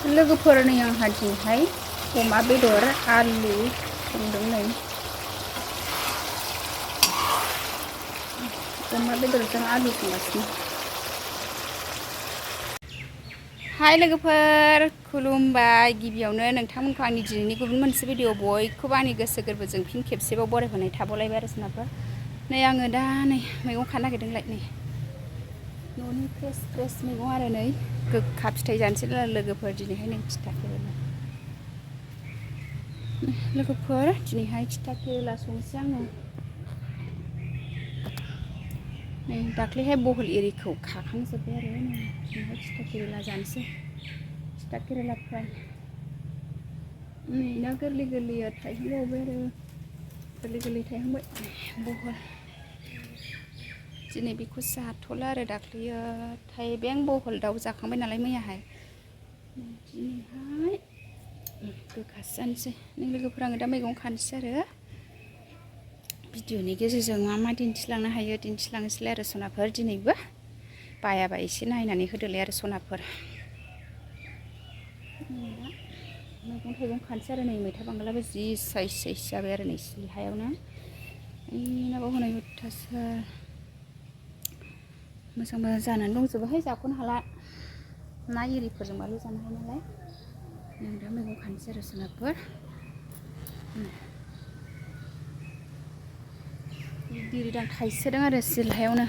लोगोफोरनि आंहा दिनैहाय अमा बेदर आलु संदों नै अमा बेदरजों आलु संगासिनो। हाय लोगोफोर खुलुमबाय। गिबियावनो नोंथांमोनखौ आंनि दिनैनि गुबुन मोनसे भिडिअ बयखौबो आंनि गोसो गोरबोजों फिन खेबसेबाव बरायहरनाय थाबावलायबाय आरो सोनाबा नै आङो दा नै मैगं खानो नागिरदोंलाय नै न'नि फ्रेस मैगं आरो नै गोखा फिथाइ जानोसै लोगोफोर दिनैहाय नै थिथा केरेला लोगोफोर दिनैहाय थिथा केरेला संसै आङो नै दाख्लैहाय बहल एरिखौ खाखांजोब्बाय आरो नै दिनैहाय थिथा केरेला जानोसै थिथा केरेला फ्राय नै ना गोरलै गोरलैया थाइहांबावबाय आरो गोरलै थाइहांबाय बहल दिनै बेखौ जाथ'ला आरो दाख्लैयो थाइबें बहल दाउ जाखांबाय नालाय मैयाहाय दिनैहाय गोखासो जानोसै नों लोगोफोर आङो दा मैगं खानोसै आरो भिडिअनि गेजेरजों मा मा दिन्थिलांनो हायो दिन्थिलांनोसैलाय आरो सनाफोर दिनैबो बायाबा एसे नायनानै होदोलाय आरो सनाफोर मैगं थाइगं खानोसै आरो नै मैथा बांगालाबो जि साइज जाबाय आरो नै सिलिहायावनो नाबाव होनाय अयथासार मोजां जानानै दंजोबोहाय जाख'नो हाला ना एरिफोरजोंबाल' जानो हायो नालाय जों दा मैगं खानोसै आरो सोनाबफोर दिरिदां थाइसोदों आरो सिलहायावनो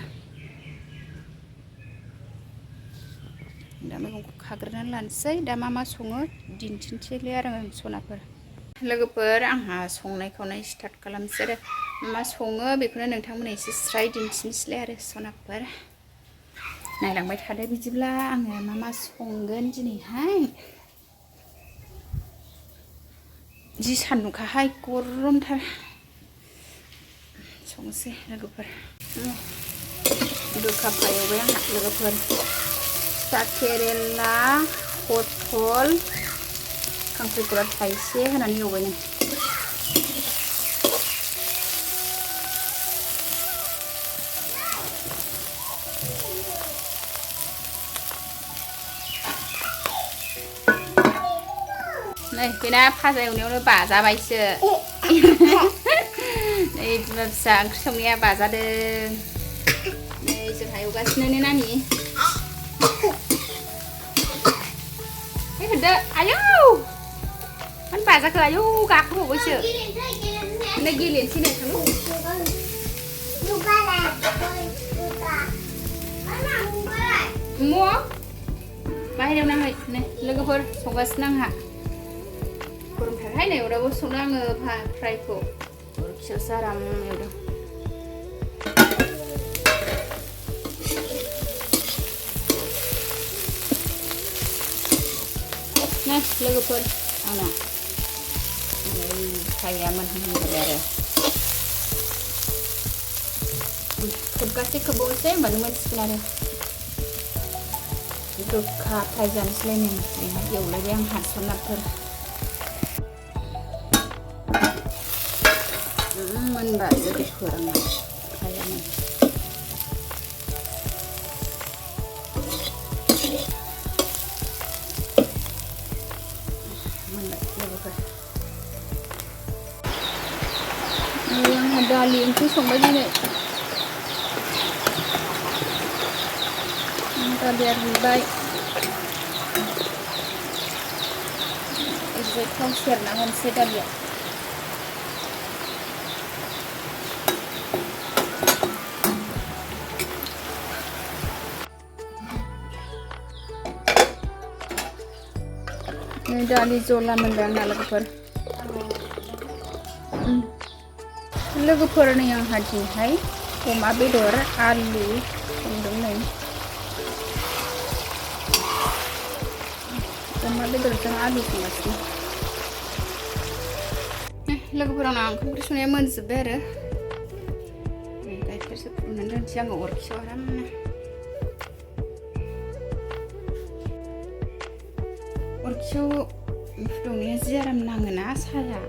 दा मैगंखौ खाग्रोनानै लानोसै दा मा सङो दिन्थिनोसैलाय आरो आं सनाफोर लोगोफोर आंहा संनाय खावनाय स्टार्ट खालामसै आरो मा सङो बेखौनो नोंथांमोना एसे स्राय दिन्थिनोसैलाय आरो सनाफोर नायलांबाय थादो बिदिब्ला आङो मा संगोन दिनैहाय जि सान्दुंखाहाय गरमथार संसै लोगोफोर गोखा फ्राय एवबाय आंहा लोगोफोर थिथा केरेला पटल खांख्रिखला थाइसे होनानै एवबाय नों नै बेना फाजा एवनायावनो बाजाबायसो नै बिमा फिसा ओंख्रि संनाया बाजादों नै जोंहा एवगासिनो नानि होदो आयौ मानो बाजाखो आयौ गाखोबावबायसो नै गेलेनोसै नै थांनो बाहेरायाव नाङै नै लोगोफोर संगासिनो आंहा गरमथारहाय नै अरावबो संनो आङो फ्रायखौ अरखियावसो आराम एवदों नै लोगोफोर आंना फ्राया मोनहांबाय आरो खोबगासे खोबावनोसै होनबानो मोनसिगोन आरो गोखा फ्राय जानोसैलाय नै एवलायबाय आंहा सनाफोर मोनबा जुदि फोरानना फ्रायानो मोनबाय लोगोफोर आंहा दालि ओंख्रि संबाय दिनै दालिया रुइबाय ओरैजाय थाव सेरना होनोसै दालिया नै दालि जला मोनबाय आंना लोगोफोर नै आंहा दिनैहाय अमा बेदर आलु संदों नै अमा बेदरजों आलु संगासिनो लोगोफोर आंना ओंखाम ओंख्रि संनाया मोनजोब्बाय आरो गाइखेरसो फुदुंनानै दोनसै आङो अरखियाव आरामनो अरखियाव फुदुंनाया जि आराम नाङोना साया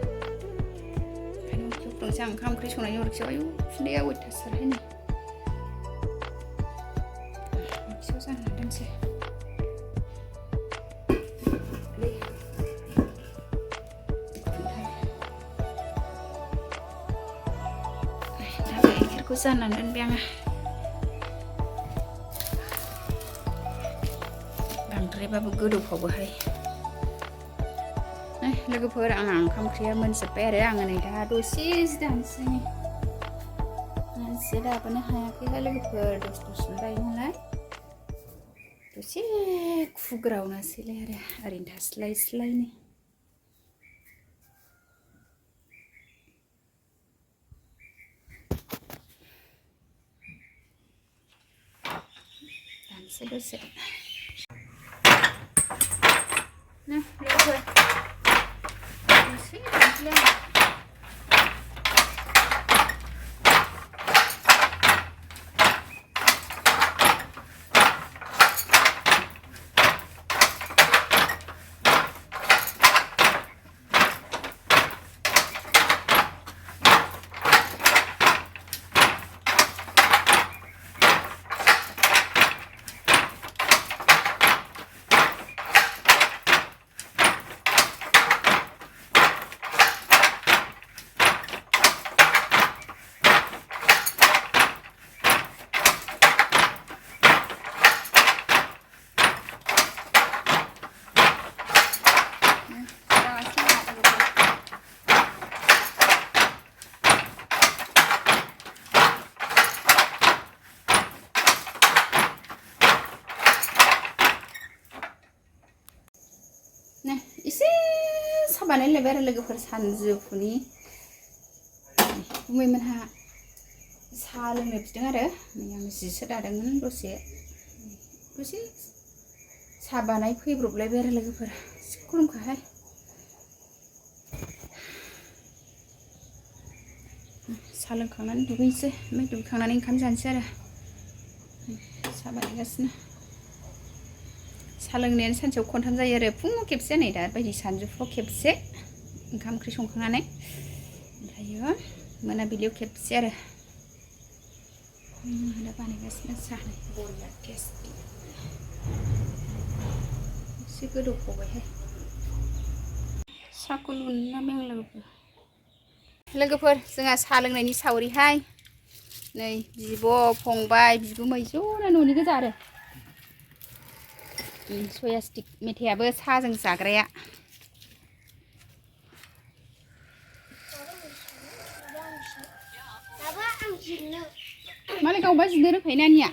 ओंखायनो अरखियाव फुदुंसै आं ओंखाम ओंख्रि संनायनि अरखियाव आयौ उखुन्दैया अयथासारहाय नै अरखियाव जानना दोनसै अरखौ जाननानै दोनबाय आङो बांद्रायबाबो गोदौफावोहाय लोगोफोर आंहा ओंखाम ओंख्रिया मोनजोब्बाय आरो आङो नै दा दसे दानोसै मानसि दाबोनो हायाखैहाय लोगोफोर दसे बाय नालाय दसे खुग्रावनोसैलाय आरो ओरैनो थास्लायस्लायनो दानसै दसे लोगोफोर दसे दानसैलाय आङो एसे साहा बानायलायबाय आरो लोगोफोर सानजौफुनि गुमैमोनहा साहा लोंनो बिदों आरो नै आं जिसो दादोंमोन दसे साहा बानाय फैब्रबलायबाय आरो लोगोफोर खुलुमखाहाय साहा लोंखांनानै दुगैनोसै ओमफ्राय दुगैखांनानै ओंखाम जानोसै आरो साहा बानायगासिनो साहा लोंनायानो सानसेयाव खनथाम जायो आरो फुङाव खेबसे नै दा बायदि सानजौफुआव खेबसे ओंखाम ओंख्रि संखांनानै ओमफ्रायो मोनाबिलियाव खेबसे आरो दा बानायगासिनो साहा बरिया टेस्टि एसे गोदौफावबायहाय साहाखौ लुनो नांबाय आं लोगोफोर जोंहा साहा लोंनायनि सावरिहाय नै बिब' फंबाय बिगुमै ज'नो न'नि गोजा आरो सया स्टिक मेथाइयाबो साहाजों जाग्राया मालाय गावबा जिनो रोंखायो नानिया